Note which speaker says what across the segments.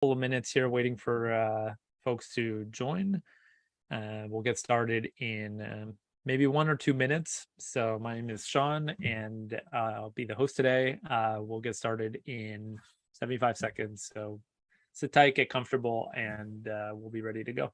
Speaker 1: Couple of minutes here waiting for folks to join. We'll get started in maybe 1 or 2 minutes. So my name is Shawn, and I'll be the host today. We'll get started in 75 seconds. So sit tight, get comfortable, and we'll be ready to go.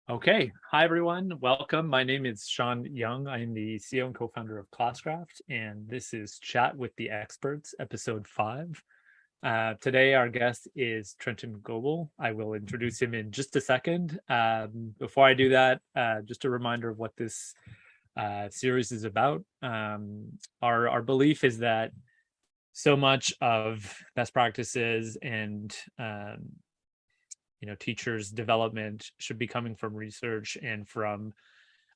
Speaker 1: Okay, hi everyone, welcome. My name is Shawn Young. I am the CEO and co-founder of Classcraft, and this is Chat with the Experts, episode 5. Today, our guest is Trenton Goble. I will introduce him in just a second. Before I do that, just a reminder of what this series is about. Our belief is that so much of best practices and teachers' development should be coming from research and from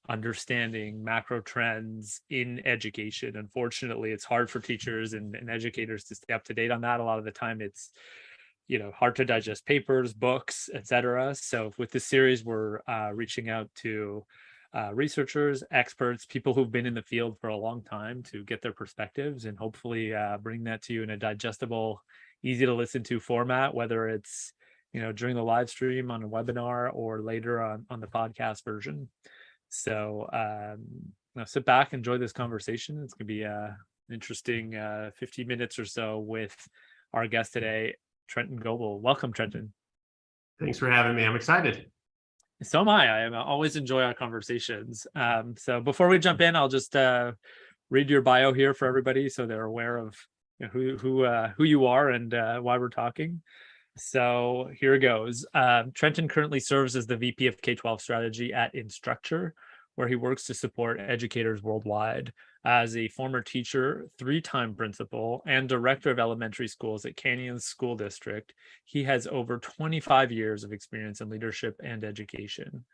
Speaker 1: understanding macro trends in education. Unfortunately, it's hard for teachers and educators to stay up to date on that. A lot of the time it's hard to digest papers, books, etc. So with this series, we're reaching out to researchers, experts, people who've been in the field for a long time to get their perspectives and hopefully bring that to you in a digestible, easy to listen to format, whether it's during the live stream on a webinar or later on the podcast version. So sit back, enjoy this conversation. It's going to be an interesting 15 minutes or so with our guest today, Trenton Goble. Welcome, Trenton.
Speaker 2: Thanks for having me. I'm excited.
Speaker 1: So am I. I always enjoy our conversations. So before we jump in, I'll just read your bio here for everybody so they're aware of who you are and why we're talking. So here it goes. Trenton currently serves as the VP of K-12 strategy at Instructure, where he works to support educators worldwide. As a former teacher, 3-time principal, and director of elementary schools at Canyons School District, he has over 25 years of experience in leadership and education.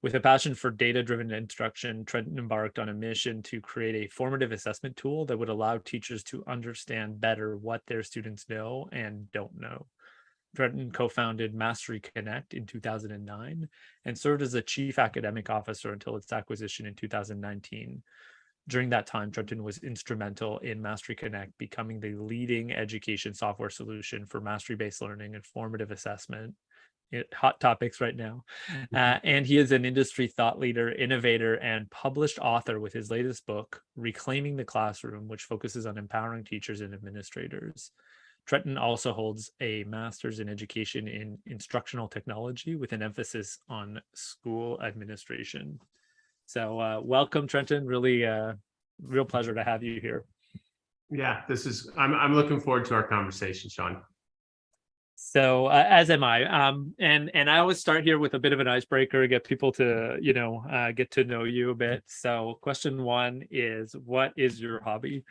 Speaker 1: With a passion for data-driven instruction, Trenton embarked on a mission to create a formative assessment tool that would allow teachers to understand better what their students know and don't know. Trenton co-founded Mastery Connect in 2009 and served as a chief academic officer until its acquisition in 2019. During that time, Trenton was instrumental in Mastery Connect becoming the leading education software solution for mastery-based learning and formative assessment. Hot topics right now. And he is an industry thought leader, innovator, and published author with his latest book, Reclaiming the Classroom, which focuses on empowering teachers and administrators. Trenton also holds a master's in education in instructional technology with an emphasis on school administration. So welcome, Trenton. Really real pleasure to have you here.
Speaker 2: Yeah, I'm looking forward to our conversation, Shawn.
Speaker 1: So as am I. And I always start here with a bit of an icebreaker, get people to, get to know you a bit. So question 1 is, what is your hobby?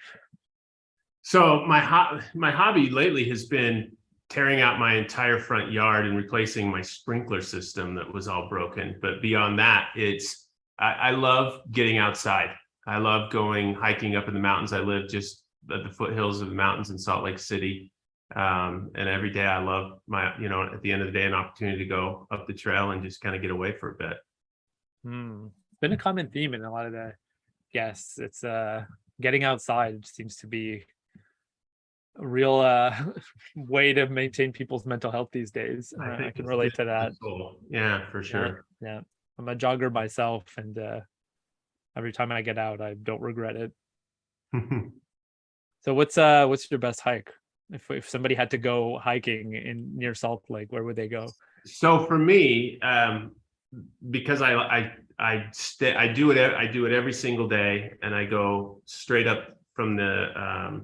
Speaker 2: So my hobby lately has been tearing out my entire front yard and replacing my sprinkler system that was all broken. But beyond that, I love getting outside. I love going hiking up in the mountains. I live just at the foothills of the mountains in Salt Lake City. And every day I love at the end of the day, an opportunity to go up the trail and just kind of get away for a bit.
Speaker 1: It's been a common theme in a lot of the guests. It's getting outside seems to be a real way to maintain people's mental health these days. I can relate to that.
Speaker 2: Yeah, for sure.
Speaker 1: Yeah. I'm a jogger myself, and every time I get out, I don't regret it. So what's your best hike? If somebody had to go hiking near Salt Lake, where would they go?
Speaker 2: So for me, because I do it every single day, and I go straight up from the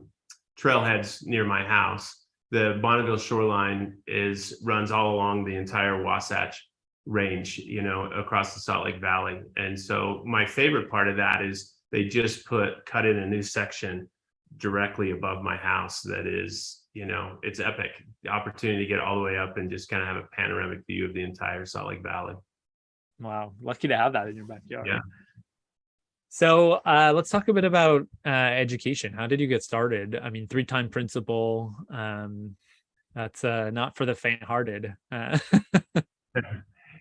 Speaker 2: trailheads near my house. The Bonneville shoreline runs all along the entire Wasatch range, across the Salt Lake Valley. And so my favorite part of that is they just cut in a new section directly above my house. That is, it's epic. The opportunity to get all the way up and just kind of have a panoramic view of the entire Salt Lake Valley.
Speaker 1: Wow, lucky to have that in your backyard.
Speaker 2: Yeah.
Speaker 1: So let's talk a bit about education. How did you get started? I mean, 3-time principal. That's not for the faint-hearted.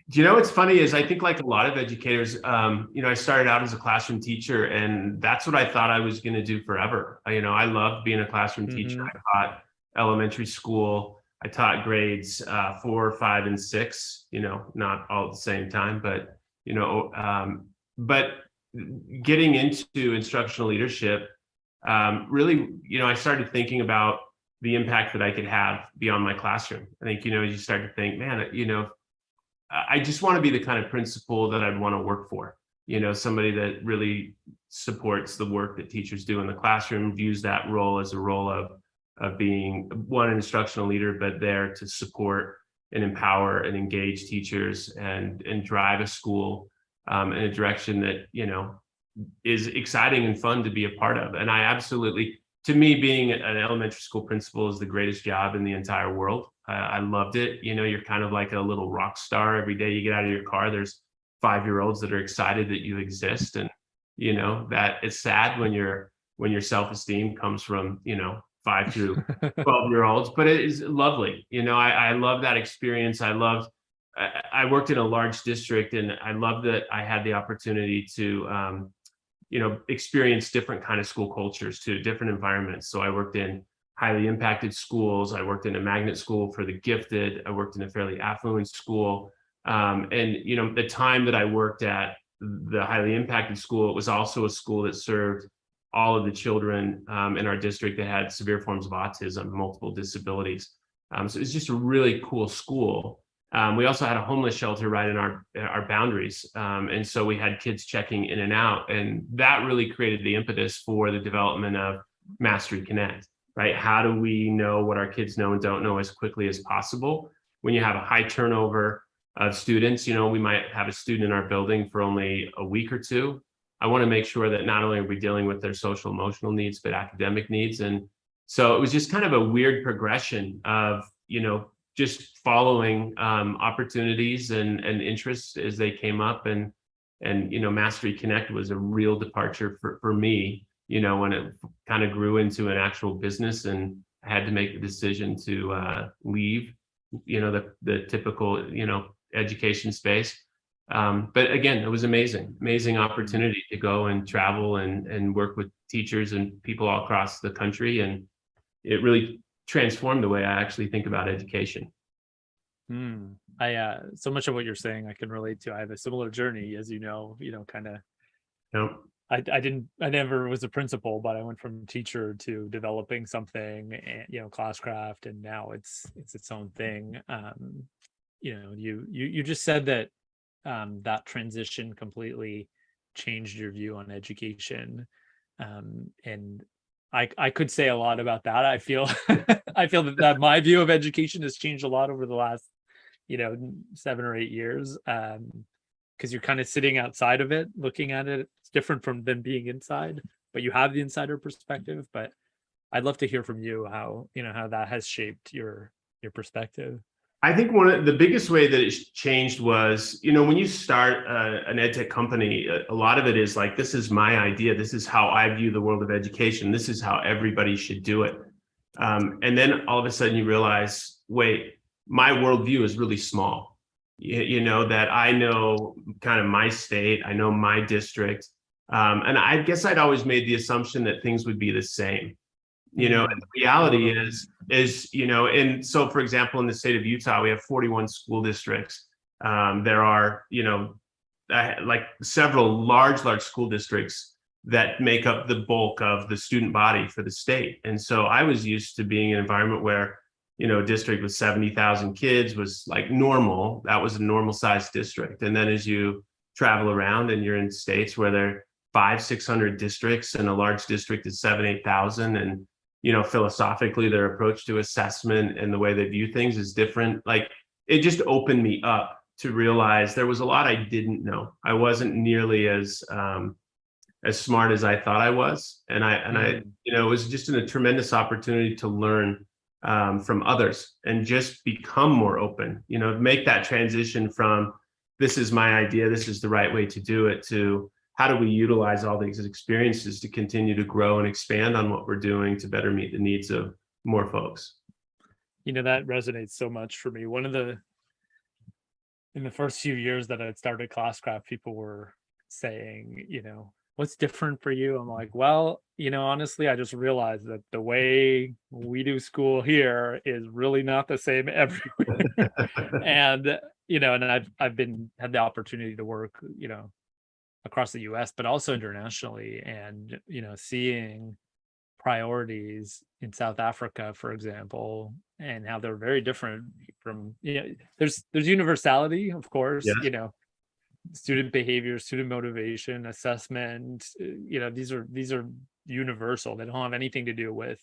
Speaker 2: Do you know what's funny is I think like a lot of educators, I started out as a classroom teacher, and that's what I thought I was going to do forever. I loved being a classroom teacher. I taught elementary school. I taught grades 4, 5, and 6. Not all at the same time, but but getting into instructional leadership, really, I started thinking about the impact that I could have beyond my classroom. I think, you start to think, man, I just want to be the kind of principal that I'd want to work for. Somebody that really supports the work that teachers do in the classroom, views that role as a role of being an instructional leader, but there to support and empower and engage teachers and drive a school in a direction that, is exciting and fun to be a part of. And I absolutely, to me, being an elementary school principal is the greatest job in the entire world. I loved it. You're kind of like a little rock star. Every day you get out of your car, there's 5-year-olds that are excited that you exist. And, that it's sad when your self-esteem comes from, 5 through 12-year-olds, but it is lovely. I love that experience. I worked in a large district, and I love that I had the opportunity to, experience different kind of school cultures to different environments. So I worked in highly impacted schools. I worked in a magnet school for the gifted. I worked in a fairly affluent school. And, the time that I worked at the highly impacted school, it was also a school that served all of the children in our district that had severe forms of autism, multiple disabilities. So it was just a really cool school. We also had a homeless shelter right in our boundaries. And so we had kids checking in and out. And that really created the impetus for the development of Mastery Connect. Right? How do we know what our kids know and don't know as quickly as possible? When you have a high turnover of students, we might have a student in our building for only a week or 2. I want to make sure that not only are we dealing with their social emotional needs, but academic needs. And so it was just kind of a weird progression of, just following opportunities and interests as they came up. And Mastery Connect was a real departure for me, when it kind of grew into an actual business, and I had to make the decision to leave, the typical, education space. But again, it was amazing opportunity to go and travel and work with teachers and people all across the country. And it really transformed the way I actually think about education.
Speaker 1: So much of what you're saying I can relate to. I have a similar journey, as kind of.
Speaker 2: Yep.
Speaker 1: I never was a principal, but I went from teacher to developing something, Classcraft, and now it's its own thing. You just said that that transition completely changed your view on education, and I could say a lot about that. I feel that my view of education has changed a lot over the last 7 or 8 years, because you're kind of sitting outside of it, looking at it. It's different than being inside, but you have the insider perspective. But I'd love to hear from you how that has shaped your perspective.
Speaker 2: I think one of the biggest way that it's changed was, when you start an ed tech company, a lot of it is like, this is my idea. This is how I view the world of education. This is how everybody should do it. And then all of a sudden you realize, wait, my worldview is really small. That I know kind of my state, I know my district. And I guess I'd always made the assumption that things would be the same. And the reality is, and so, for example, in the state of Utah, we have 41 school districts. There are, like several large school districts that make up the bulk of the student body for the state. And so I was used to being in an environment where, a district with 70,000 kids was like normal. That was a normal sized district. And then as you travel around and you're in states where there are 500-600 districts, and a large district is 7,000-8,000, and philosophically, their approach to assessment and the way they view things is different. Like, it just opened me up to realize there was a lot I didn't know. I wasn't nearly as smart as I thought I was, and I, it was just a tremendous opportunity to learn from others and just become more open. Make that transition from this is my idea, this is the right way to do it, to how do we utilize all these experiences to continue to grow and expand on what we're doing to better meet the needs of more folks.
Speaker 1: That resonates so much for me. In the first few years that I had started Classcraft, people were saying, what's different for you? I'm like, well, honestly, I just realized that the way we do school here is really not the same everywhere. And, and I've had the opportunity to work, across the US, but also internationally, and, seeing priorities in South Africa, for example, and how they're very different from, there's universality, of course,
Speaker 2: Yes.
Speaker 1: Student behavior, student motivation, assessment, these are universal. They don't have anything to do with,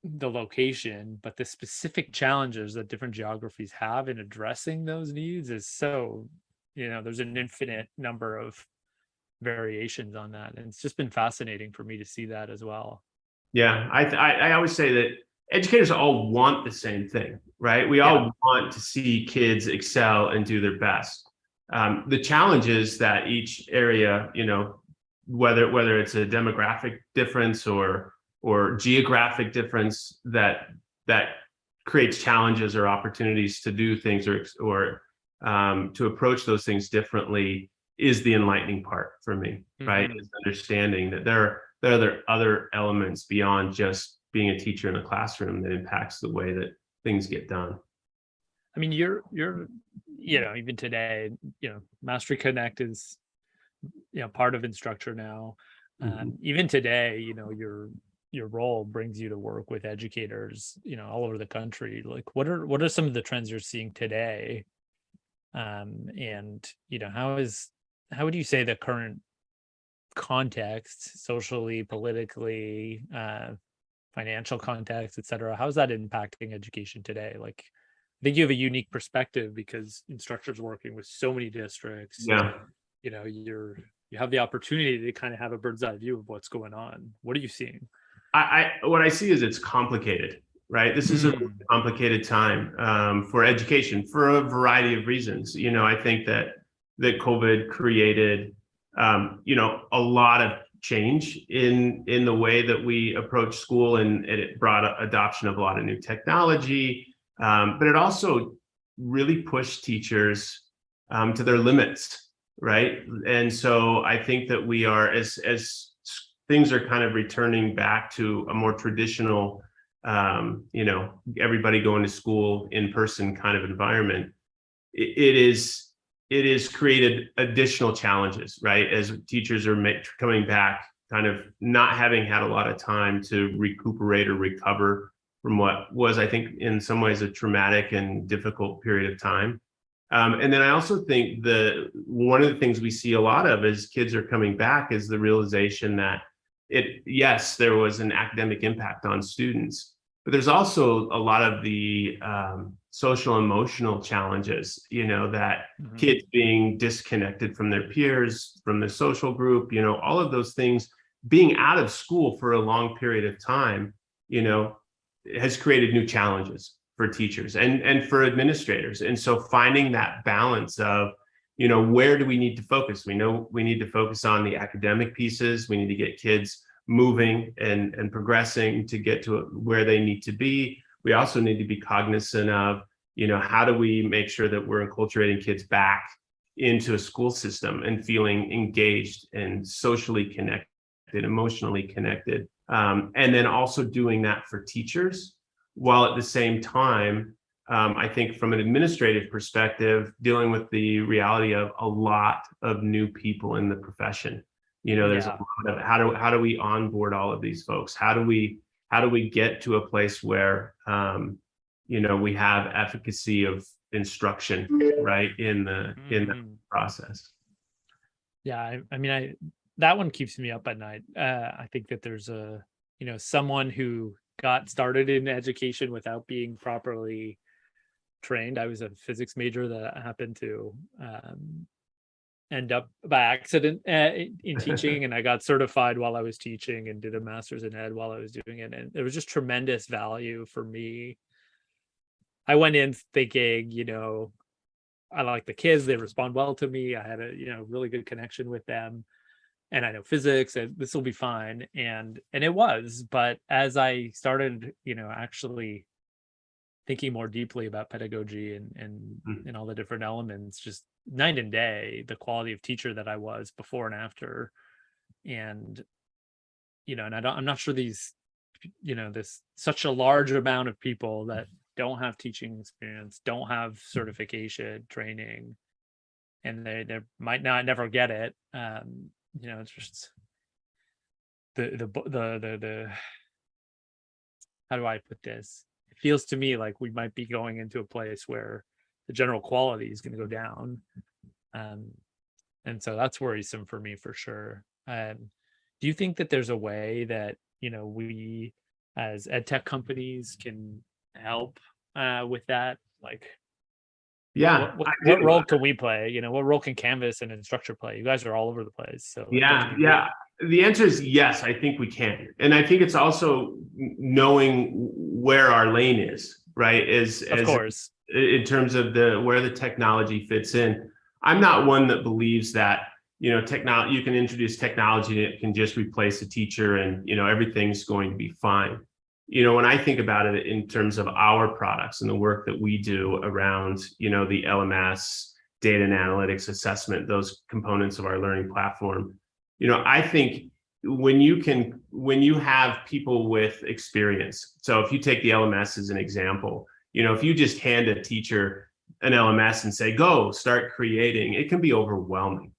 Speaker 1: the location, but the specific challenges that different geographies have in addressing those needs is so, there's an infinite number of variations on that, and it's just been fascinating for me to see that as well.
Speaker 2: Yeah, I always say that educators all want the same thing, right? We all want to see kids excel and do their best. The challenge is that each area, whether it's a demographic difference or geographic difference, that creates challenges or opportunities to do things or to approach those things differently, is the enlightening part for me, right? Is understanding that there are other elements beyond just being a teacher in a classroom that impacts the way that things get done.
Speaker 1: I mean, you're even today, Mastery Connect is part of Instructure now. Even today, your role brings you to work with educators, all over the country. Like, what are some of the trends you're seeing today? And how would you say the current context, socially, politically, financial context, et cetera, how is that impacting education today? Like, I think you have a unique perspective because Instructure's working with so many districts.
Speaker 2: Yeah.
Speaker 1: You have the opportunity to kind of have a bird's eye view of what's going on. What are you seeing?
Speaker 2: What I see is it's complicated, right? This is a complicated time for education for a variety of reasons. I think that COVID created, a lot of change in the way that we approach school, and it brought adoption of a lot of new technology, but it also really pushed teachers to their limits, right? And so I think that we are, as things are kind of returning back to a more traditional, everybody going to school in person kind of environment, it is created additional challenges, right? As teachers are coming back, kind of not having had a lot of time to recuperate or recover from what was, I think, in some ways a traumatic and difficult period of time. And then I also think one of the things we see a lot of as kids are coming back is the realization that yes, there was an academic impact on students, but there's also a lot of the social emotional challenges, that kids being disconnected from their peers, from their social group, all of those things, being out of school for a long period of time, has created new challenges for teachers and for administrators. And so finding that balance of, where do we need to focus? We know we need to focus on the academic pieces. We need to get kids moving and progressing to get to where they need to be. We also need to be cognizant of, how do we make sure that we're enculturating kids back into a school system and feeling engaged and socially connected, emotionally connected. And then also doing that for teachers, while at the same time, I think from an administrative perspective, dealing with the reality of a lot of new people in the profession. There's a lot of how do we onboard all of these folks? How do we get to a place where we have efficacy of instruction, right, in the process?
Speaker 1: Yeah, I mean, that one keeps me up at night. I think that there's someone who got started in education without being properly trained. I was a physics major that happened to end up by accident in teaching, and I got certified while I was teaching and did a master's in ed while I was doing it, and there was just tremendous value for me. I went in thinking, I like the kids, they respond well to me, I had a really good connection with them, and I know physics, and this will be fine, and it was. But as I started actually thinking more deeply about pedagogy and all the different elements, just night and day, the quality of teacher that I was before and after. And and I'm not sure these this such a large amount of people that don't have teaching experience, don't have certification training, and they might not never get it. It's just the how do I put this? It feels to me like we might be going into a place where the general quality is going to go down. And so that's worrisome for me for sure. Do you think that there's a way that, we as ed tech companies can help with that? Like,
Speaker 2: Yeah.
Speaker 1: what role can we play? What role can Canvas and Instructure play? You guys are all over the place. So
Speaker 2: yeah. The answer is yes, I think we can. And I think it's also knowing where our lane is, right?
Speaker 1: Of course.
Speaker 2: In terms of where the technology fits in. I'm not one that believes that, you can introduce technology that can just replace a teacher and, everything's going to be fine. When I think about it in terms of our products and the work that we do around, the LMS, data and analytics, assessment, those components of our learning platform, I think when you have people with experience, so if you take the LMS as an example, if you just hand a teacher an LMS and say, go start creating, it can be overwhelming,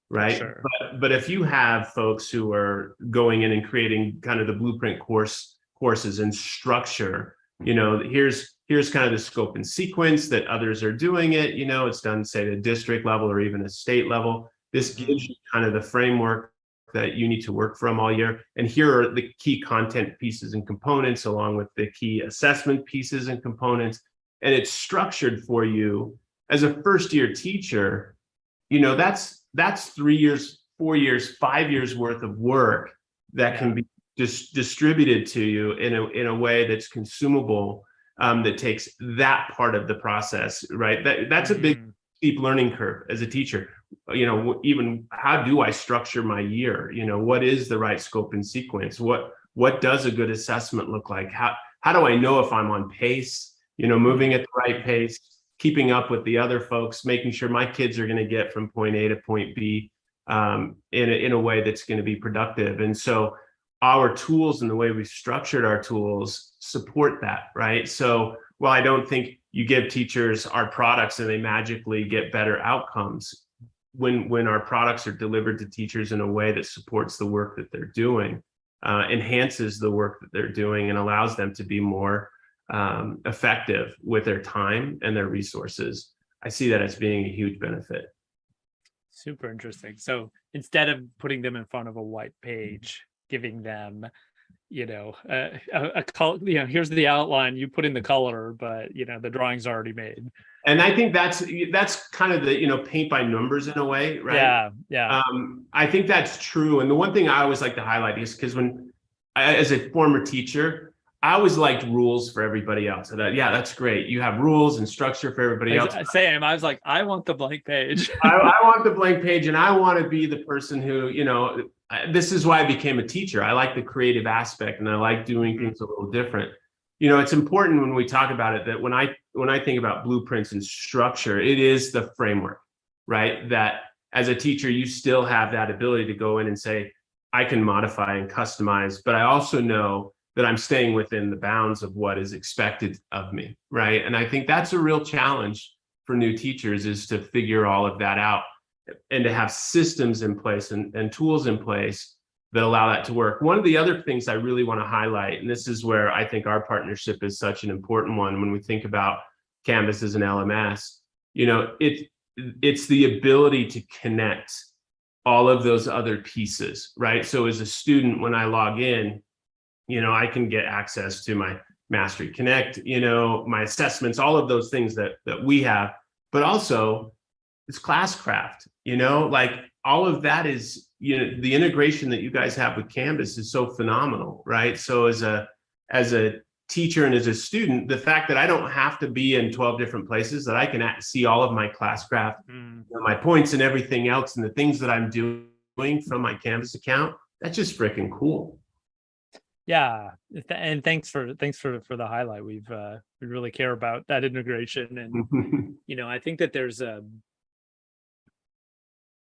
Speaker 2: right?
Speaker 1: Sure.
Speaker 2: But if you have folks who are going in and creating kind of the blueprint courses and structure, here's kind of the scope and sequence that others are doing it, it's done, say, at a district level or even a state level. This gives you kind of the framework that you need to work from all year. And here are the key content pieces and components, along with the key assessment pieces and components. And it's structured for you as a first-year teacher. That's 3 years, 4 years, 5 years worth of work that can be distributed to you in a way that's consumable, that takes that part of the process, right? That's a big, steep learning curve as a teacher. Even how do I structure my year? What is the right scope and sequence? What does a good assessment look like? How do I know if I'm on pace? Moving at the right pace, keeping up with the other folks, making sure my kids are going to get from point A to point B in a way that's going to be productive. And so our tools and the way we've structured our tools support that, right? So while I don't think you give teachers our products and they magically get better outcomes, when our products are delivered to teachers in a way that supports the work that they're doing, enhances the work that they're doing, and allows them to be more effective with their time and their resources, I see that as being a huge benefit.
Speaker 1: Super interesting. So instead of putting them in front of a white page, giving them, a color, here's the outline, you put in the color, but the drawing's already made.
Speaker 2: And I think that's kind of the, paint by numbers in a way, right?
Speaker 1: Yeah.
Speaker 2: I think that's true. And the one thing I always like to highlight is because as a former teacher, I always liked rules for everybody else. I thought, yeah, that's great. You have rules and structure for everybody else.
Speaker 1: Same. I was like, I want the blank page.
Speaker 2: I want the blank page, and I want to be the person who, this is why I became a teacher. I like the creative aspect, and I like doing things a little different. It's important when we talk about it that when I think about blueprints and structure, it is the framework, right? That as a teacher, you still have that ability to go in and say, I can modify and customize, but I also know that I'm staying within the bounds of what is expected of me, right? And I think that's a real challenge for new teachers, is to figure all of that out and to have systems in place and tools in place that allow that to work. One of the other things I really want to highlight, and this is where I think our partnership is such an important one when we think about Canvas as an LMS, it's the ability to connect all of those other pieces, right? So as a student, when I log in, I can get access to my Mastery Connect, my assessments, all of those things that we have, but also it's Classcraft, like all of that is, the integration that you guys have with Canvas is so phenomenal, right? So as a teacher and as a student, the fact that I don't have to be in 12 different places, that I can see all of my Classcraft, my points and everything else, and the things that I'm doing from my Canvas account, that's just freaking cool.
Speaker 1: Yeah, and thanks for the highlight. We really care about that integration, and I think that there's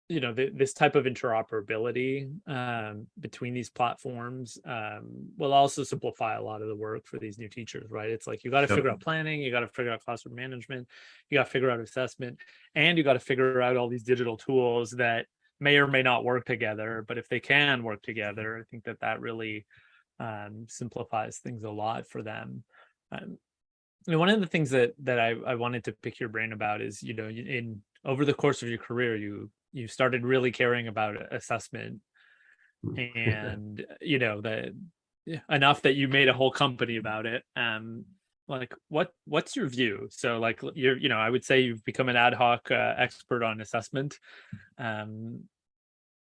Speaker 1: this type of interoperability between these platforms will also simplify a lot of the work for these new teachers, right? It's like you got to figure out planning, you got to figure out classroom management, you got to figure out assessment, and you got to figure out all these digital tools that may or may not work together. But if they can work together, I think that really simplifies things a lot for them. One of the things that I wanted to pick your brain about is, in over the course of your career, you started really caring about assessment, and enough that you made a whole company about it. Like what's your view? So like I would say you've become an ad hoc expert on assessment.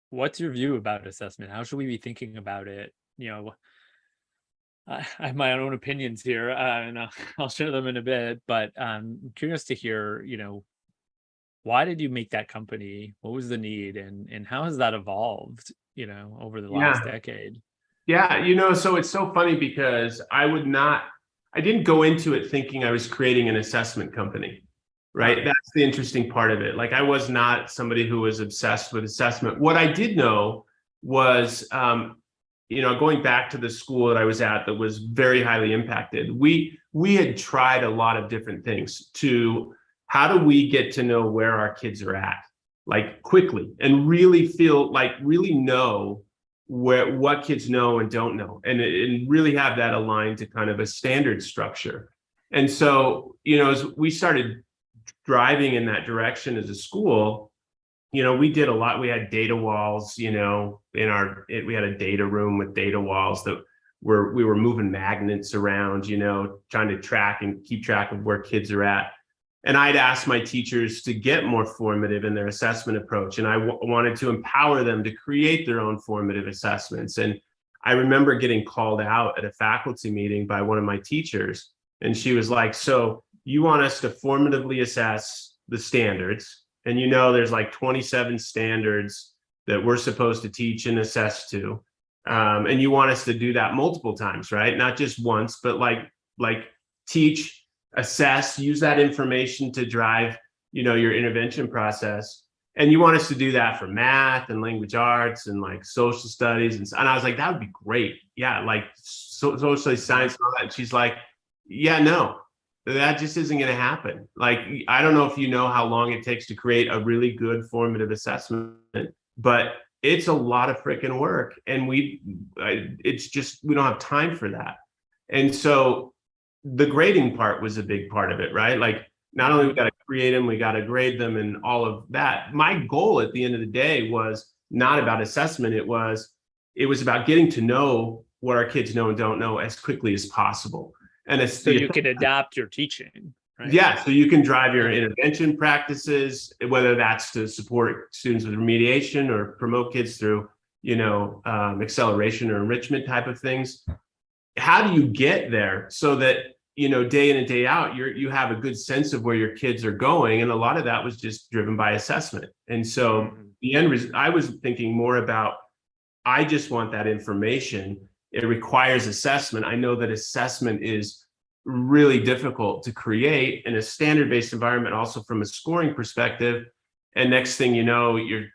Speaker 1: What's your view about assessment? How should we be thinking about it? I have my own opinions here, and I'll share them in a bit, but I'm curious to hear, why did you make that company? What was the need, and how has that evolved, over the last decade?
Speaker 2: Yeah, so it's so funny because I didn't go into it thinking I was creating an assessment company, right? That's the interesting part of it. Like, I was not somebody who was obsessed with assessment. What I did know was, going back to the school that I was at that was very highly impacted, we had tried a lot of different things to, how do we get to know where our kids are at, like quickly, and really know what kids know and don't know, and really have that aligned to kind of a standard structure. And so, as we started driving in that direction as a school, we did a lot. We had data walls, we had a data room with data walls that we were moving magnets around, trying to track and keep track of where kids are at. And I'd asked my teachers to get more formative in their assessment approach. And I wanted to empower them to create their own formative assessments. And I remember getting called out at a faculty meeting by one of my teachers. And she was like, so you want us to formatively assess the standards? And there's like 27 standards that we're supposed to teach and assess to. And you want us to do that multiple times, right? Not just once, but like teach, assess, use that information to drive, your intervention process. And you want us to do that for math and language arts and like social studies. And I was like, that would be great. Yeah, like social science and all that. And she's like, yeah, no. That just isn't going to happen. Like, I don't know if you know how long it takes to create a really good formative assessment, but it's a lot of freaking work. And we don't have time for that. And so the grading part was a big part of it, right? Like, not only we got to create them, we got to grade them and all of that. My goal at the end of the day was not about assessment. It was about getting to know what our kids know and don't know as quickly as possible. And
Speaker 1: so you can adapt your teaching, right?
Speaker 2: Yeah, so you can drive your intervention practices, whether that's to support students with remediation or promote kids through, acceleration or enrichment type of things. How do you get there so that, day in and day out, you have a good sense of where your kids are going? And a lot of that was just driven by assessment. And so the end result, I was thinking more about, I just want that information. It requires assessment. I know that assessment is really difficult to create in a standard-based environment, also from a scoring perspective. And next thing you know, you're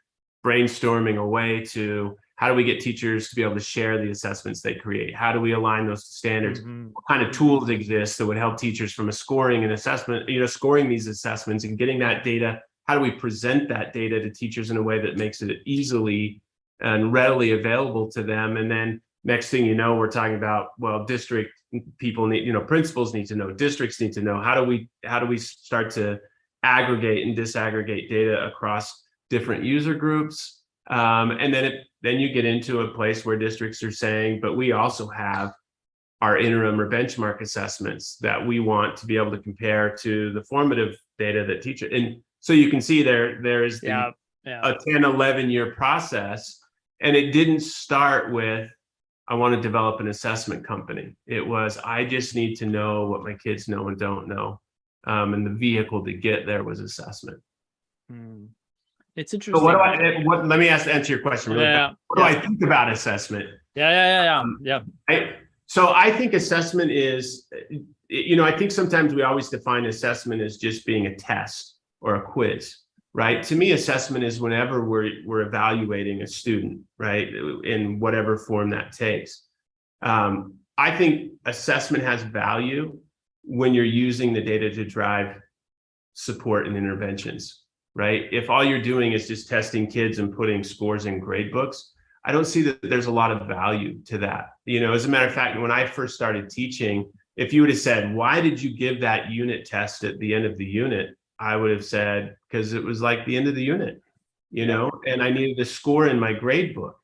Speaker 2: brainstorming a way to, how do we get teachers to be able to share the assessments they create? How do we align those to standards? What kind of tools exist that would help teachers from a scoring and assessment, scoring these assessments and getting that data? How do we present that data to teachers in a way that makes it easily and readily available to them? And then next thing you know, we're talking about, well, district people need, principals need to know, districts need to know, how do we start to aggregate and disaggregate data across different user groups? And then you get into a place where districts are saying, but we also have our interim or benchmark assessments that we want to be able to compare to the formative data that teacher. And so you can see there is a 10, 11-year process. And it didn't start with, I want to develop an assessment company. It was, I just need to know what my kids know and don't know. And the vehicle to get there was assessment.
Speaker 1: It's interesting.
Speaker 2: So let me answer your question really fast. What do I think about assessment? So I think assessment is, I think sometimes we always define assessment as just being a test or a quiz, right? To me, assessment is whenever we're evaluating a student, right? In whatever form that takes. I think assessment has value when you're using the data to drive support and interventions, right? If all you're doing is just testing kids and putting scores in grade books, I don't see that there's a lot of value to that. As a matter of fact, when I first started teaching, if you would have said, why did you give that unit test at the end of the unit? I would have said, because it was like the end of the unit, and I needed a score in my grade book.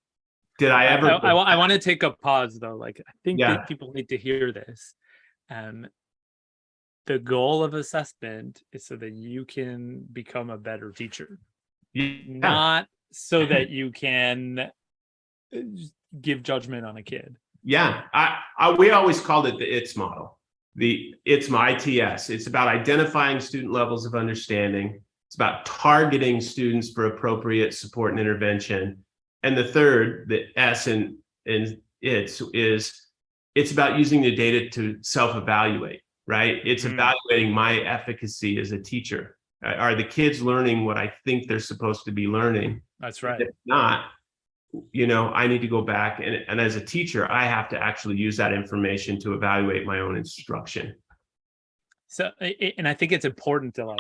Speaker 2: Did I ever?
Speaker 1: I want to take a pause though. Like, I think that people need to hear this. The goal of assessment is so that you can become a better teacher, not so that you can give judgment on a kid.
Speaker 2: We always called it the ITS model. It's my ITS. It's about identifying student levels of understanding. It's about targeting students for appropriate support and intervention. And the third, the S in ITS, it's about using the data to self-evaluate, right? It's evaluating my efficacy as a teacher. Are the kids learning what I think they're supposed to be learning?
Speaker 1: That's right.
Speaker 2: If not, I need to go back and as a teacher, I have to actually use that information to evaluate my own instruction.
Speaker 1: So, and I think it's important to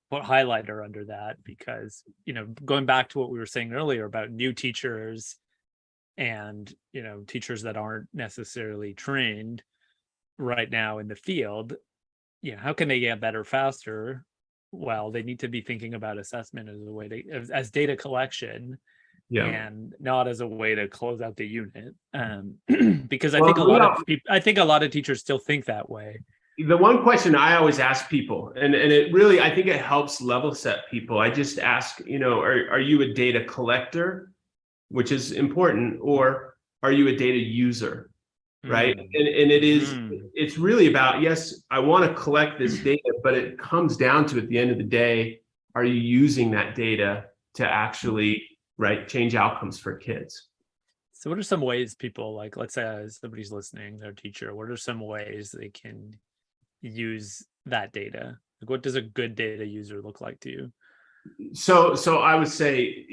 Speaker 1: put highlighter under that because, going back to what we were saying earlier about new teachers and, teachers that aren't necessarily trained right now in the field, how can they get better faster? Well, they need to be thinking about assessment as a way as data collection. And not as a way to close out the unit, because I think a lot of teachers still think that way.
Speaker 2: The one question I always ask people, and it really, I think it helps level set people. I just ask, are you a data collector, which is important, or are you a data user, right? And it's really about, yes, I want to collect this data, but it comes down to, at the end of the day, are you using that data to actually change outcomes for kids?
Speaker 1: So what are some ways people, let's say somebody's listening, their teacher, what are some ways they can use that data? What does a good data user look like to you?
Speaker 2: So I would say,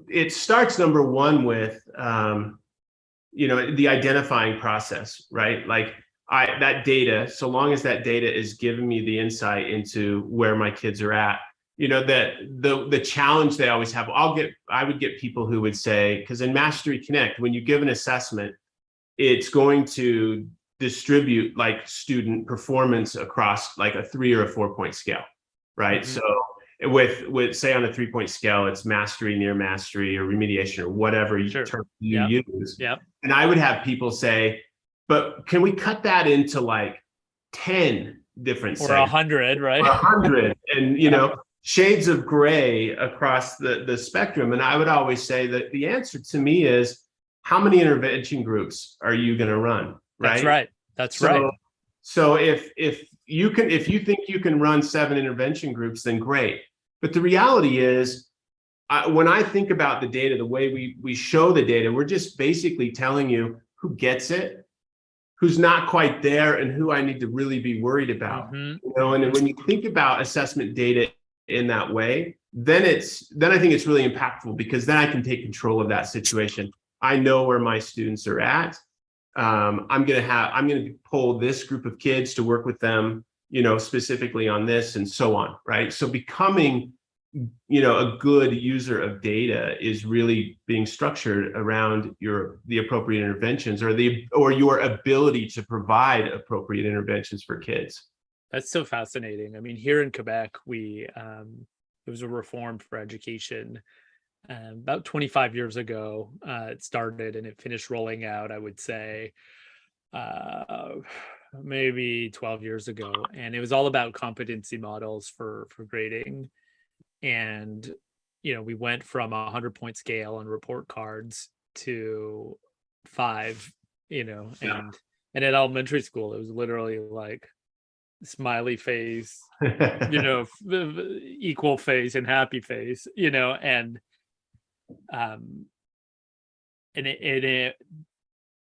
Speaker 2: it starts number one with, the identifying process, right? That data, so long as that data is giving me the insight into where my kids are at, that the challenge they always have, I would get people who would say, because in Mastery Connect, when you give an assessment, it's going to distribute student performance across a 3 or a 4 point scale, right? So with say on a 3 point scale, it's mastery, near mastery, or remediation, or whatever term you use. And I would have people say, but can we cut that into 10 different
Speaker 1: or 100, right?
Speaker 2: Or 100, and shades of gray across the spectrum. And I would always say that the answer to me is, how many intervention groups are you going to run? Right.
Speaker 1: That's right.
Speaker 2: So if you think you can run 7 intervention groups, then great. But the reality is, when I think about the data, the way we show the data, we're just basically telling you who gets it, who's not quite there, and who I need to really be worried about. And when you think about assessment data in that way, then I think it's really impactful, because then I can take control of that situation. I know where my students are at. I'm going to pull this group of kids to work with them, specifically on this, and so on, right? So becoming, a good user of data is really being structured around the appropriate interventions, or your ability to provide appropriate interventions for kids.
Speaker 1: That's so fascinating. I mean, here in Quebec, there was a reform for education about 25 years ago. It started and it finished rolling out, I would say, maybe 12 years ago, and it was all about competency models for grading. And we went from 100-point scale on report cards to 5. And at elementary school it was literally like smiley face, equal face and happy face, and it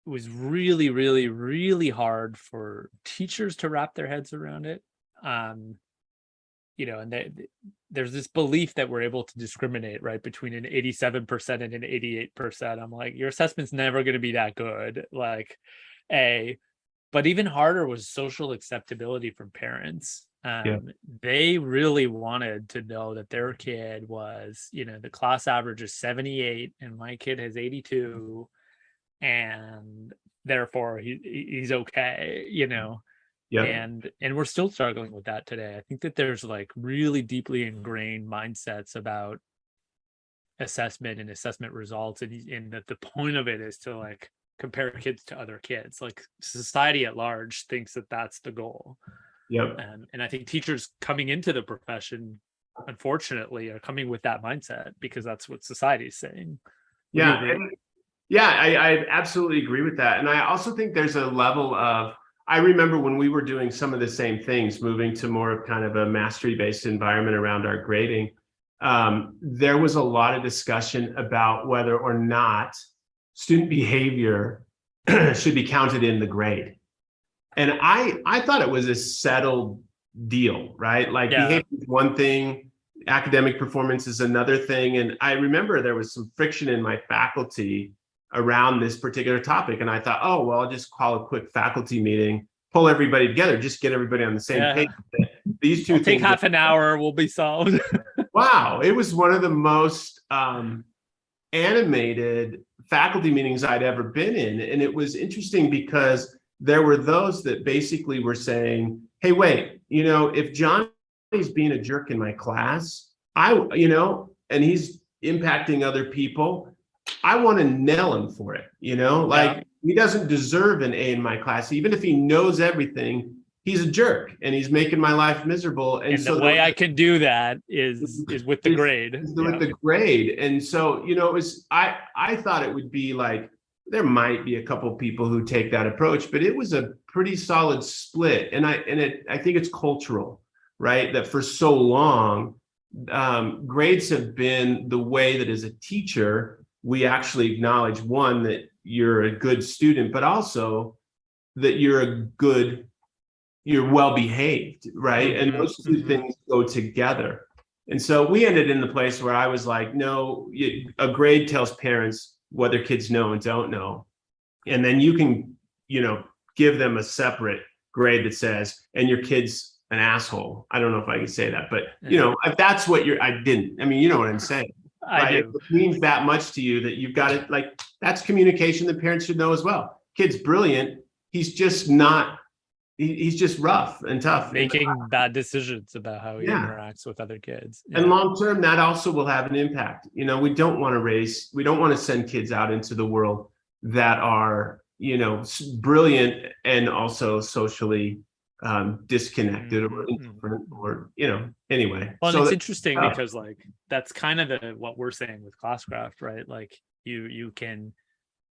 Speaker 1: was really, really, really hard for teachers to wrap their heads around it. And there's this belief that we're able to discriminate, right, between an 87% and an 88%. I'm like, your assessment's never going to be that good. But even harder was social acceptability from parents. They really wanted to know that their kid was, the class average is 78 and my kid has 82, and therefore he's okay, and we're still struggling with that today. I think that there's like really deeply ingrained mindsets about assessment and assessment results, and that the point of it is to like compare kids to other kids. Like society at large thinks that that's the goal. And I think teachers coming into the profession, unfortunately, are coming with that mindset because that's what society is saying.
Speaker 2: I absolutely agree with that. And I also think there's a level of, I remember when we were doing some of the same things, moving to more of kind of a mastery-based environment around our grading, there was a lot of discussion about whether or not student behavior should be counted in the grade. And I thought it was a settled deal, right? Like behavior is one thing, academic performance is another thing. And I remember there was some friction in my faculty around this particular topic. And I thought, oh, well, I'll just call a quick faculty meeting, pull everybody together, just get everybody on the same page. These two things
Speaker 1: take half an hour, will be solved.
Speaker 2: Wow. It was one of the most animated faculty meetings I'd ever been in. And it was interesting because there were those that basically were saying, hey, wait, if Johnny's being a jerk in my class, and he's impacting other people, I want to nail him for it. He doesn't deserve an A in my class. Even if he knows everything, he's a jerk and he's making my life miserable. And so
Speaker 1: the way I can do that is with the grade.
Speaker 2: With the grade. And so, it was, I thought it would be like, there might be a couple of people who take that approach, but it was a pretty solid split. And I think it's cultural, right? That for so long, grades have been the way that as a teacher, we actually acknowledge, one, that you're a good student, but also that you're well behaved, right? And those two things go together. And so we ended in the place where I was like, no, a grade tells parents what their kids know and don't know. And then you can, give them a separate grade that says, and your kid's an asshole. I don't know if I can say that, but if that's what I didn't. I mean, you know what I'm saying. Right? It means that much to you that you've got it. Like, that's communication that parents should know as well. Kid's brilliant. He's just not, he's just rough and tough.
Speaker 1: Making bad decisions about how he interacts with other kids.
Speaker 2: And long-term, that also will have an impact. We don't want to send kids out into the world that are, brilliant and also socially disconnected or indifferent or anyway.
Speaker 1: Well, so it's interesting because like that's kind of what we're saying with Classcraft, right? Like you can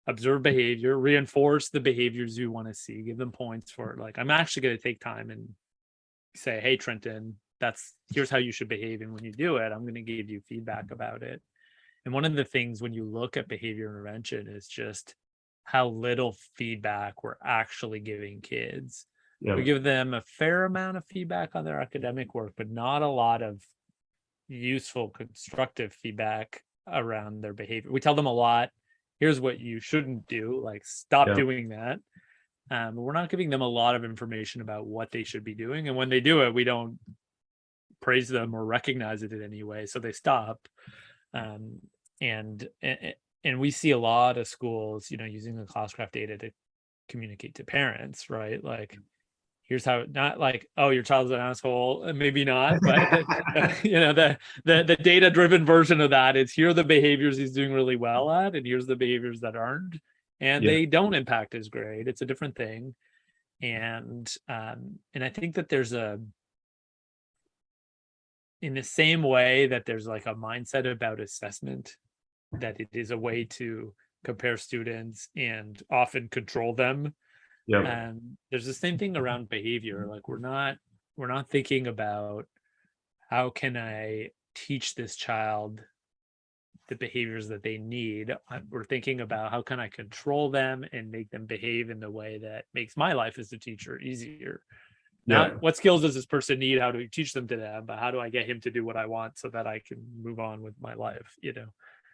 Speaker 1: observe behavior, reinforce the behaviors you want to see, give them points for it. Like, I'm actually going to take time and say, hey, Trenton, here's how you should behave, and when you do it, I'm going to give you feedback about it. And one of the things when you look at behavior intervention is just how little feedback we're actually giving kids. We give them a fair amount of feedback on their academic work, but not a lot of useful, constructive feedback around their behavior. We tell them a lot. Here's what you shouldn't do, like stop doing that. But we're not giving them a lot of information about what they should be doing. And when they do it, we don't praise them or recognize it in any way. So they stop. And we see a lot of schools, using the Classcraft data to communicate to parents, right? Like, here's how, not like, oh, your child's an asshole, maybe not, but the data driven version of that is, here are the behaviors he's doing really well at, and here's the behaviors that aren't, and
Speaker 2: Yeah.
Speaker 1: they don't impact his grade. It's a different thing. And I think that there's in the same way that there's like a mindset about assessment, that it is a way to compare students and often control them.
Speaker 2: Yeah.
Speaker 1: There's the same thing around behavior. Like we're not thinking about how can I teach this child the behaviors that they need. We're thinking about how can I control them and make them behave in the way that makes my life as a teacher easier.
Speaker 2: Yeah.
Speaker 1: Not what skills does this person need, how do we teach them to them, but how do I get him to do what I want so that I can move on with my life, you know?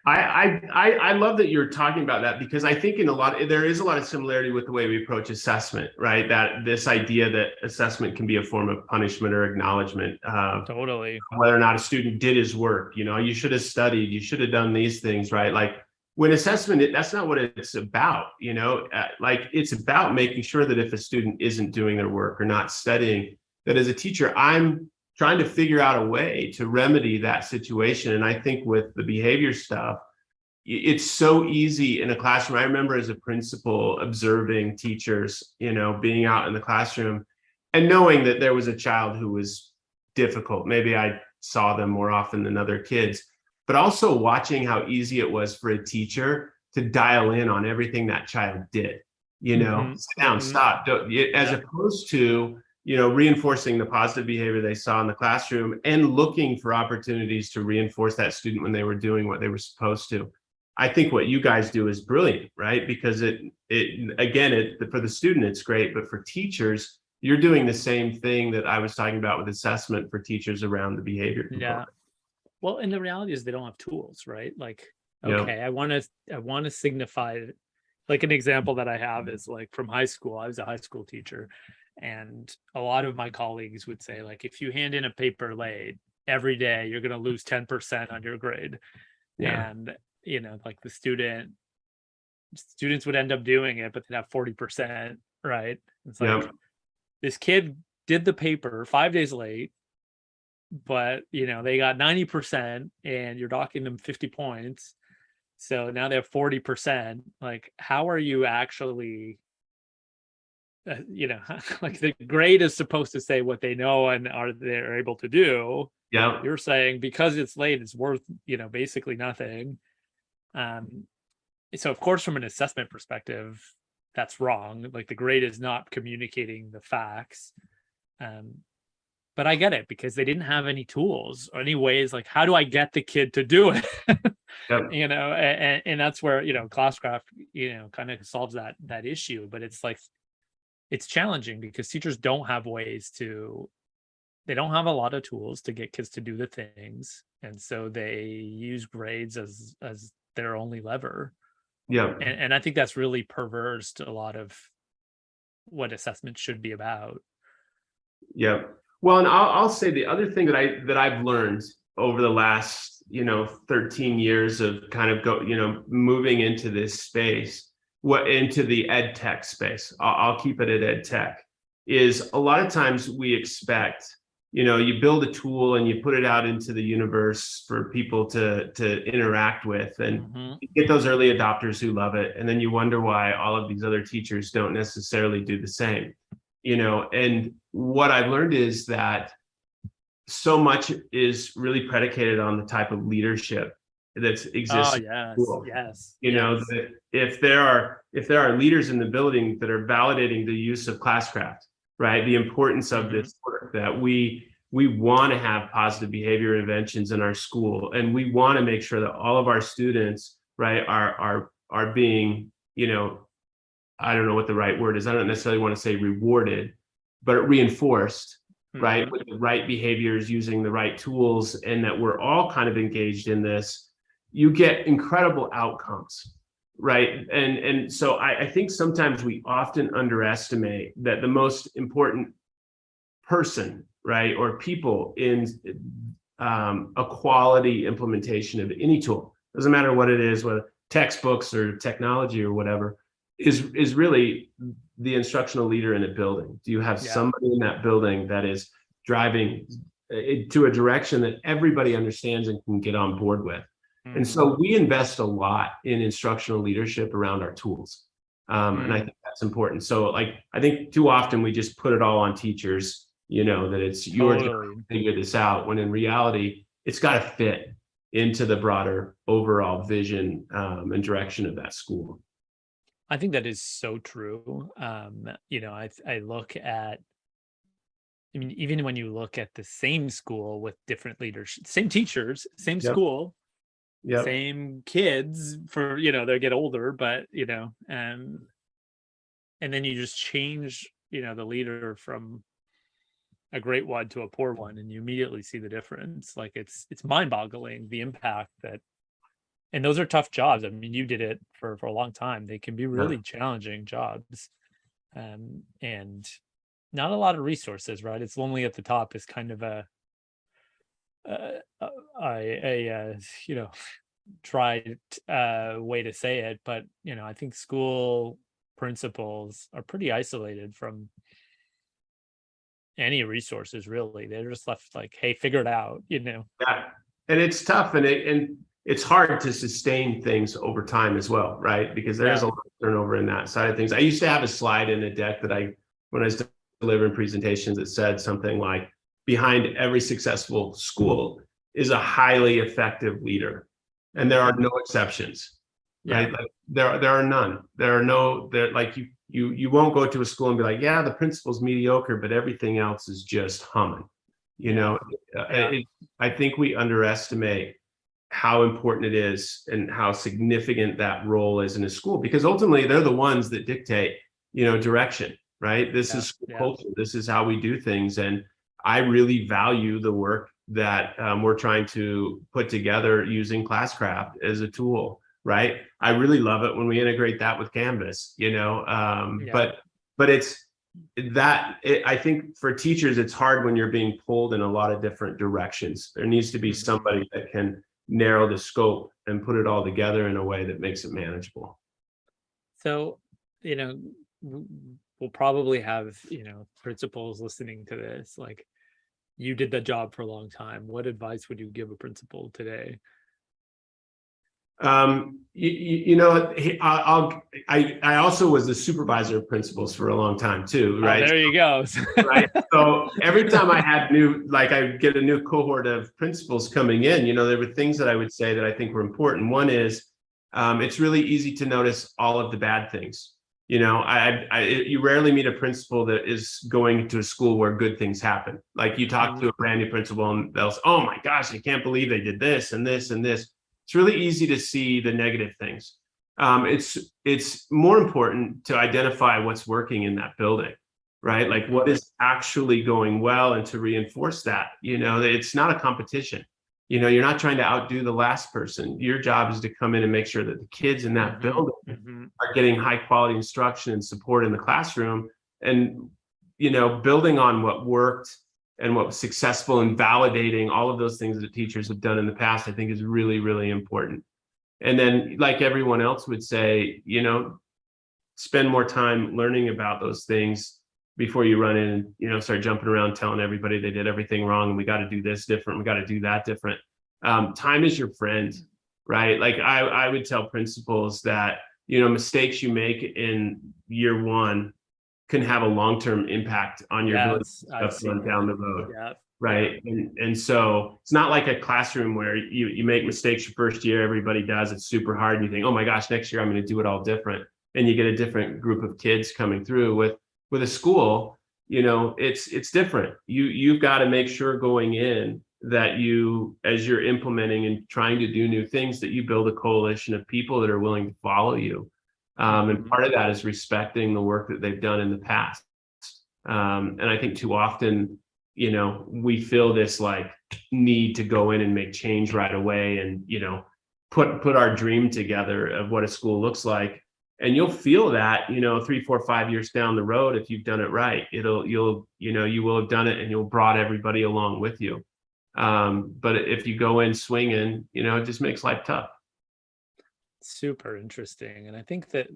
Speaker 2: I love that you're talking about that, because I think there is a lot of similarity with the way we approach assessment, right? That this idea that assessment can be a form of punishment or acknowledgement,
Speaker 1: Totally.
Speaker 2: whether or not a student did his work. You should have studied, you should have done these things, right? Like when assessment, that's not what it's about. Like it's about making sure that if a student isn't doing their work or not studying, that as a teacher, I'm trying to figure out a way to remedy that situation. And I think with the behavior stuff, it's so easy in a classroom. I remember as a principal observing teachers, being out in the classroom and knowing that there was a child who was difficult. Maybe I saw them more often than other kids, but also watching how easy it was for a teacher to dial in on everything that child did. Sit down, stop. As opposed to reinforcing the positive behavior they saw in the classroom and looking for opportunities to reinforce that student when they were doing what they were supposed to. I think what you guys do is brilliant, right? Because for the student, it's great, but for teachers, you're doing the same thing that I was talking about with assessment for teachers around the behavior component.
Speaker 1: Yeah. Well, and the reality is they don't have tools, right? Like,
Speaker 2: Yeah.
Speaker 1: okay, I want to signify, like an example that I have is like from high school. I was a high school teacher. And a lot of my colleagues would say, like, if you hand in a paper late every day, you're going to lose 10% on your grade.
Speaker 2: Yeah.
Speaker 1: And, like the students would end up doing it, but they'd have 40%, right? It's like this kid did the paper 5 days late, but, they got 90% and you're docking them 50 points. So now they have 40%. Like, how are you actually... like the grade is supposed to say what they know and they're able to do.
Speaker 2: Yeah.
Speaker 1: You're saying because it's late, it's worth, basically nothing. So of course, from an assessment perspective, that's wrong. Like the grade is not communicating the facts. But I get it because they didn't have any tools or any ways, like, how do I get the kid to do it?
Speaker 2: Yep.
Speaker 1: And that's where, Classcraft, kind of solves that issue. But it's like, it's challenging because teachers don't have they don't have a lot of tools to get kids to do the things. And so they use grades as their only lever.
Speaker 2: Yeah.
Speaker 1: And I think that's really perversed a lot of what assessment should be about.
Speaker 2: Yeah. Well, and I'll say the other thing that I've learned over the last, 13 years of kind of moving into this space, into the ed tech space, I'll keep it at ed tech, is a lot of times we expect, you build a tool and you put it out into the universe for people to interact with, and you get those early adopters who love it. And then you wonder why all of these other teachers don't necessarily do the same, and what I've learned is that so much is really predicated on the type of leadership that exists.
Speaker 1: Oh, yes.
Speaker 2: That if there are leaders in the building that are validating the use of Classcraft, right? The importance of this work, that we want to have positive behavior interventions in our school, and we want to make sure that all of our students, right, are being, I don't know what the right word is. I don't necessarily want to say rewarded, but reinforced, right, with the right behaviors, using the right tools, and that we're all kind of engaged in this. You get incredible outcomes, right? And so I think sometimes we often underestimate that the most important person, right, or people in a quality implementation of any tool, doesn't matter what it is, whether textbooks or technology or whatever, is really the instructional leader in a building. Do you have somebody in that building that is driving to a direction that everybody understands and can get on board with? And so we invest a lot in instructional leadership around our tools, And I think that's important. So like, I think too often we just put it all on teachers, that it's your job to figure this out, when in reality, it's got to fit into the broader overall vision and direction of that school.
Speaker 1: I think that is so true. I look at, I mean, even when you look at the same school with different leaders, same teachers, same school, same kids for, they get older, but, and then you just change, the leader from a great one to a poor one, and you immediately see the difference. Like it's mind-boggling the impact that, and those are tough jobs. I mean, you did it for a long time. They can be really challenging jobs, and not a lot of resources, right? It's lonely at the top is kind of a tried way to say it, but I think school principals are pretty isolated from any resources, really. They're just left like, hey, figure it out.
Speaker 2: Yeah, and it's tough, and it's hard to sustain things over time as well, right? Because there's a lot of turnover in that side of things. I used to have a slide in a deck that when I was delivering presentations, that said something like, behind every successful school is a highly effective leader, and there are no exceptions, right? Like there are none. You won't go to a school and be like, yeah, the principal's mediocre, but everything else is just humming. I think we underestimate how important it is and how significant that role is in a school, because ultimately they're the ones that dictate, direction, right? This is school culture. This is how we do things. And I really value the work that we're trying to put together using Classcraft as a tool, right? I really love it when we integrate that with Canvas, but I think for teachers, it's hard when you're being pulled in a lot of different directions. There needs to be somebody that can narrow the scope and put it all together in a way that makes it manageable.
Speaker 1: So, we'll probably have, principals listening to this. Like, you did the job for a long time. What advice would you give a principal today?
Speaker 2: I also was the supervisor of principals for a long time too, right?
Speaker 1: There you go.
Speaker 2: Right. So every time I had I get a new cohort of principals coming in, there were things that I would say that I think were important. One is, it's really easy to notice all of the bad things. You rarely meet a principal that is going to a school where good things happen. Like you talk to a brand new principal and they'll say, oh my gosh, I can't believe they did this and this and this. It's really easy to see the negative things. It's more important to identify what's working in that building, right? Like what is actually going well, and to reinforce that, it's not a competition. You're not trying to outdo the last person. Your job is to come in and make sure that the kids in that building are getting high quality instruction and support in the classroom, and, building on what worked and what was successful, and validating all of those things that teachers have done in the past, I think is really, really important. And then, like everyone else would say, spend more time learning about those things before you run in and, start jumping around telling everybody they did everything wrong and we got to do this different, we got to do that different. Time is your friend, right? Like I would tell principals that, mistakes you make in year one can have a long-term impact on your ability to run down the road. Right. And so it's not like a classroom where you make mistakes your first year, everybody does, it's super hard, and you think, oh my gosh, next year I'm going to do it all different. And you get a different group of kids coming through. With a school, it's different. You've got to make sure going in that as you're implementing and trying to do new things, that you build a coalition of people that are willing to follow you. And part of that is respecting the work that they've done in the past. And I think too often, we feel this like need to go in and make change right away, and, put our dream together of what a school looks like. And you'll feel that, 3, 4, 5 years down the road, if you've done it right, you will have done it, and you'll brought everybody along with you. But if you go in swinging, it just makes life tough.
Speaker 1: Super interesting. And I think that,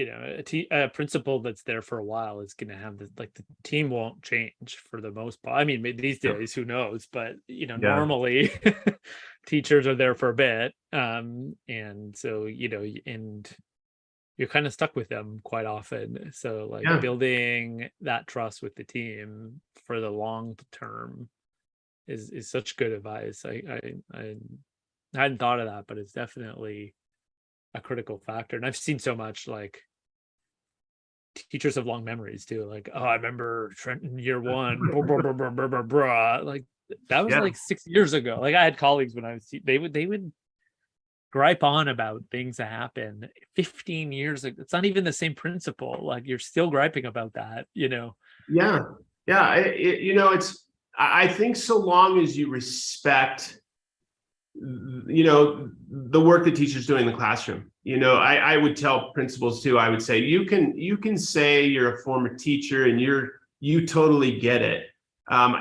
Speaker 1: a principal that's there for a while is going to have the team won't change for the most part. I mean, these days, who knows? But normally teachers are there for a bit, and so and you're kind of stuck with them quite often. So building that trust with the team for the long term is such good advice. I hadn't thought of that, but it's definitely a critical factor. And I've seen so much teachers have long memories too. Like, oh, I remember Trenton year one, blah, blah, blah, blah, blah, blah, blah. Like that was 6 years ago. Like I had colleagues when I was, they would gripe on about things that happened 15 years ago. It's not even the same principle. Like you're still griping about that,
Speaker 2: Yeah. I think so long as you respect the work that teachers do in the classroom. I would tell principals too, I would say you can say you're a former teacher and you totally get it.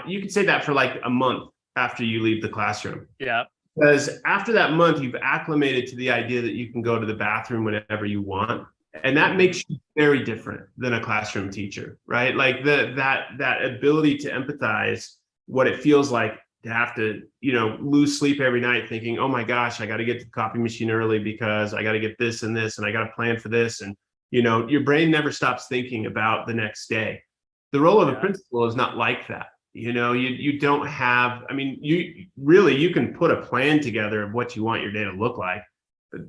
Speaker 2: You can say that for like a month after you leave the classroom.
Speaker 1: Yeah.
Speaker 2: Because after that month, you've acclimated to the idea that you can go to the bathroom whenever you want. And that makes you very different than a classroom teacher, right? Like that ability to empathize what it feels like to have to, lose sleep every night thinking, oh my gosh, I got to get to the copy machine early because I got to get this and this, and I got to plan for this. And, your brain never stops thinking about the next day. The role of a principal is not like that. You don't have, you can put a plan together of what you want your day to look like. But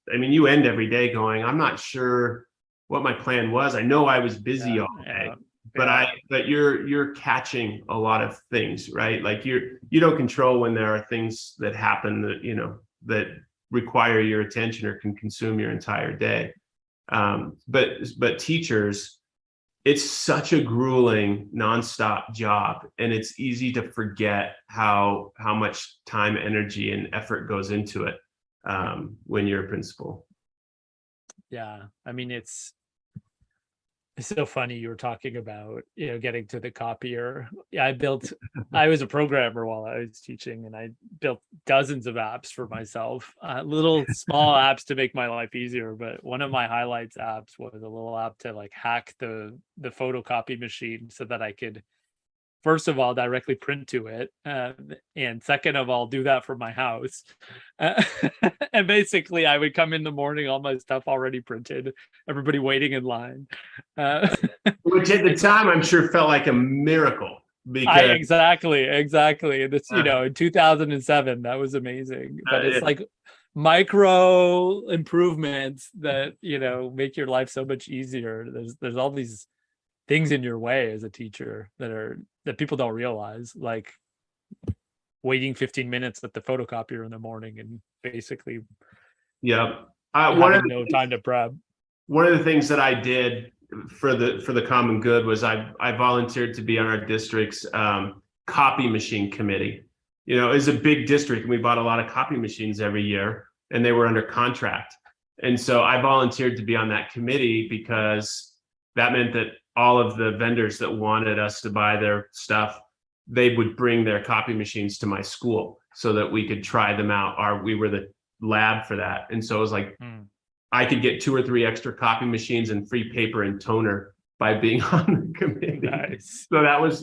Speaker 2: you end every day going, I'm not sure what my plan was. I know I was busy all day. But you're catching a lot of things, right? Like you don't control when there are things that happen that that require your attention or can consume your entire day. But teachers, it's such a grueling nonstop job, and it's easy to forget how much time, energy, and effort goes into it when you're a principal.
Speaker 1: Yeah, it's so funny you were talking about, getting to the copier. Yeah, I was a programmer while I was teaching, and I built dozens of apps for myself, little small apps to make my life easier. But one of my highlights apps was a little app to hack the photocopy machine so that I could, first of all, directly print to it, and second of all, do that from my house. And basically, I would come in the morning, all my stuff already printed, everybody waiting in line.
Speaker 2: Which at the time, I'm sure felt like a miracle. Because
Speaker 1: exactly. And it's, in 2007, that was amazing. But it's like micro improvements that, make your life so much easier. There's all these things in your way as a teacher that people don't realize, like waiting 15 minutes at the photocopier in the morning and basically having no time to prep.
Speaker 2: One of the things that I did for the common good was I volunteered to be on our district's copy machine committee. It was a big district and we bought a lot of copy machines every year and they were under contract. And so I volunteered to be on that committee because that meant that all of the vendors that wanted us to buy their stuff, they would bring their copy machines to my school so that we could try them out. We were the lab for that. And so it was like, I could get 2 or 3 extra copy machines and free paper and toner by being on the committee.
Speaker 1: Nice.
Speaker 2: So that was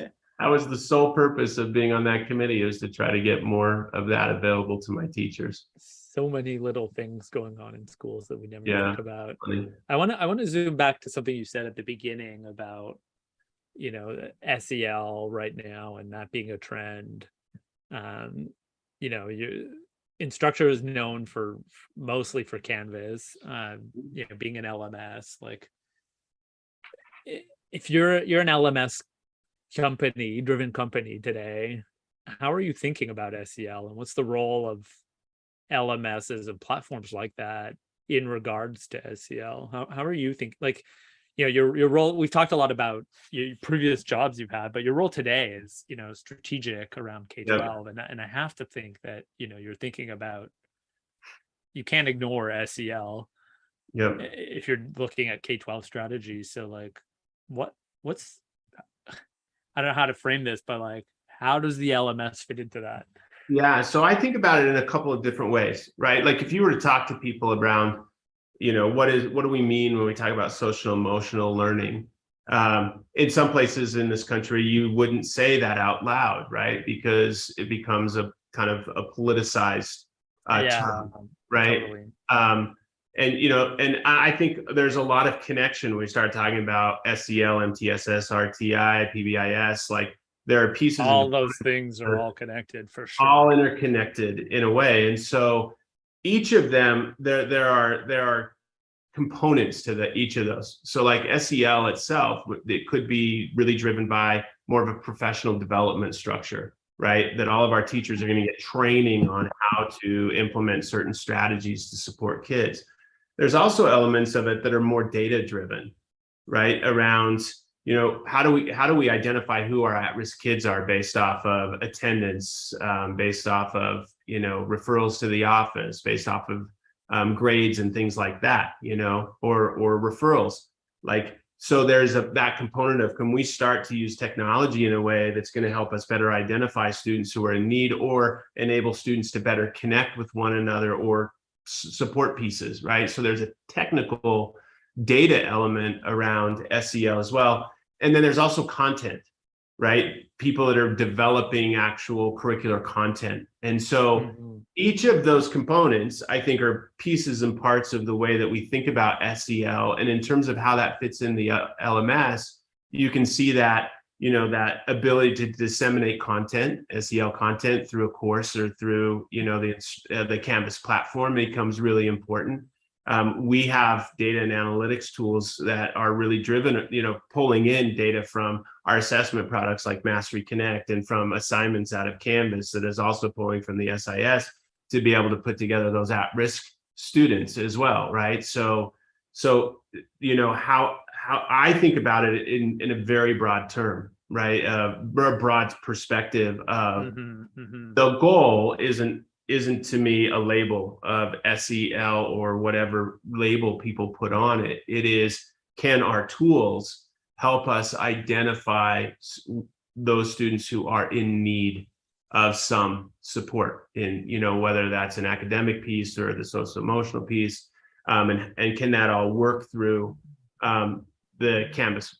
Speaker 2: the sole purpose of being on that committee, is to try to get more of that available to my teachers.
Speaker 1: So many little things going on in schools that we never think about.
Speaker 2: Funny.
Speaker 1: I want to zoom back to something you said at the beginning about, SEL right now and that being a trend. Instructure is known mostly for Canvas, being an LMS. Like if you're an LMS driven company today, how are you thinking about SEL, and what's the role of LMSs and platforms like that in regards to SEL? How are you thinking? Like, your role, we've talked a lot about your previous jobs you've had, but your role today is, strategic around K-12. And I have to think that, you're thinking about, you can't ignore SEL if you're looking at K-12 strategies. So like, what's, I don't know how to frame this, but like, how does the LMS fit into that?
Speaker 2: Yeah, so I think about it in a couple of different ways, right? Like if you were to talk to people around what do we mean when we talk about social emotional learning? In some places in this country, you wouldn't say that out loud, right? Because it becomes a kind of a politicized term, right?
Speaker 1: Totally.
Speaker 2: And I think there's a lot of connection when we start talking about SEL, MTSS, RTI, PBIS. Like there are pieces
Speaker 1: All those things are all connected for sure.
Speaker 2: all interconnected in a way. And so each of them, there are components to each of those. So like SEL itself, it could be really driven by more of a professional development structure, right? That all of our teachers are going to get training on how to implement certain strategies to support kids. There's also elements of it that are more data driven, right? Around, how do we identify who our at-risk kids are based off of attendance, based off of, referrals to the office, based off of grades and things like that, or referrals. Like, so there's that component of, can we start to use technology in a way that's going to help us better identify students who are in need, or enable students to better connect with one another, or support pieces, right? So there's a technical data element around SEL as well. And then there's also content, right? People that are developing actual curricular content. And so each of those components, I think, are pieces and parts of the way that we think about SEL. And in terms of how that fits in the LMS, you can see that, that ability to disseminate content, SEL content, through a course or through, the Canvas platform becomes really important. We have data and analytics tools that are really driven, pulling in data from our assessment products like Mastery Connect, and from assignments out of Canvas that is also pulling from the SIS to be able to put together those at-risk students as well, right? So how I think about it in a very broad term, right? A broad perspective of the goal isn't to me a label of SEL or whatever label people put on it. It is, can our tools help us identify those students who are in need of some support in, whether that's an academic piece or the social emotional piece, and can that all work through the Canvas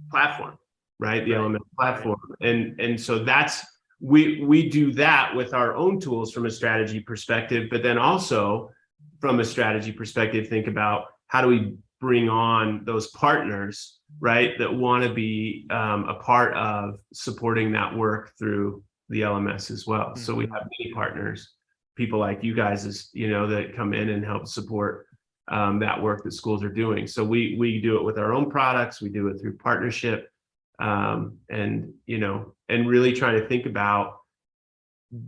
Speaker 2: platform, right? The element platform. And so that's, we do that with our own tools from a strategy perspective, but then also from a strategy perspective, think about how do we bring on those partners, right, that want to be a part of supporting that work through the LMS as well. So we have many partners, people like you guys, that come in and help support that work that schools are doing. So we do it with our own products, we do it through partnership, and really trying to think about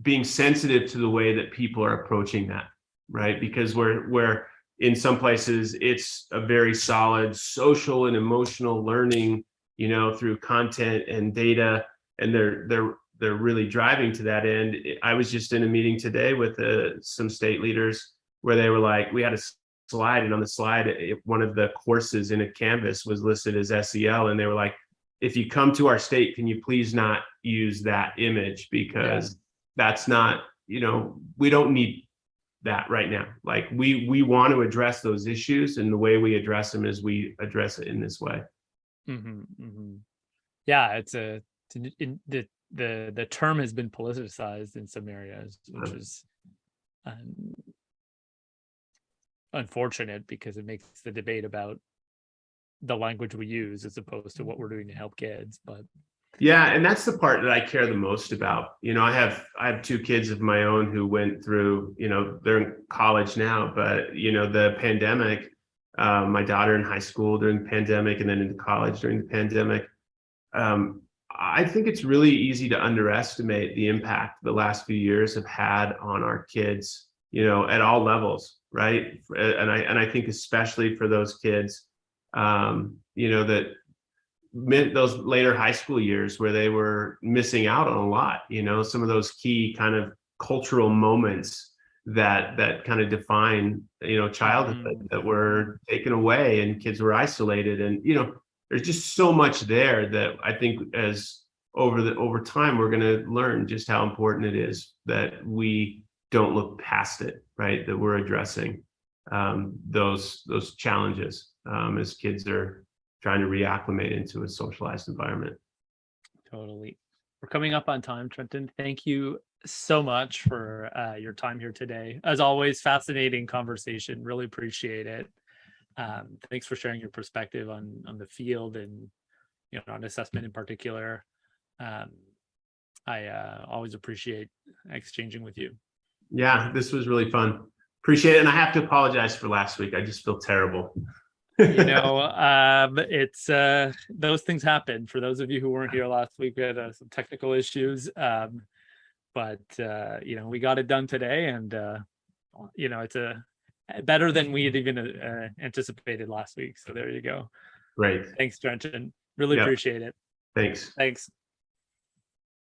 Speaker 2: being sensitive to the way that people are approaching that, right? Because we're in some places it's a very solid social and emotional learning, through content and data, and they're really driving to that end. I was just in a meeting today with some state leaders where they were like, we had a slide, and on the slide, one of the courses in a Canvas was listed as SEL, and they were like, if you come to our state, can you please not use that image, because that's not, we don't need that right now. Like we want to address those issues, and the way we address them is we address it in this way.
Speaker 1: Yeah, the term has been politicized in some areas, which is unfortunate, because it makes the debate about the language we use as opposed to what we're doing to help kids. But
Speaker 2: yeah, and that's the part that I care the most about. I have two kids of my own who went through, they're in college now, but the pandemic, my daughter in high school during the pandemic, and then into college during the pandemic. I think it's really easy to underestimate the impact the last few years have had on our kids, at all levels, right? And I think especially for those kids, that those later high school years where they were missing out on a lot, some of those key kind of cultural moments that kind of define, childhood, that were taken away, and kids were isolated. And, there's just so much there that I think as over time, we're going to learn just how important it is that we don't look past it, right? That we're addressing. those challenges as kids are trying to reacclimate into a socialized environment.
Speaker 1: Totally. We're coming up on time, Trenton. Thank you so much for your time here today. As always, fascinating conversation. Really appreciate it. Thanks for sharing your perspective on the field and on assessment in particular. I always appreciate exchanging with you.
Speaker 2: Yeah, this was really fun. Appreciate it. And I have to apologize for last week. I just feel terrible.
Speaker 1: It's those things happen. For those of you who weren't here last week, we had some technical issues. But we got it done today, and it's better than we had even anticipated last week. So there you go.
Speaker 2: Great.
Speaker 1: Thanks, Trenton. Really appreciate it.
Speaker 2: Thanks.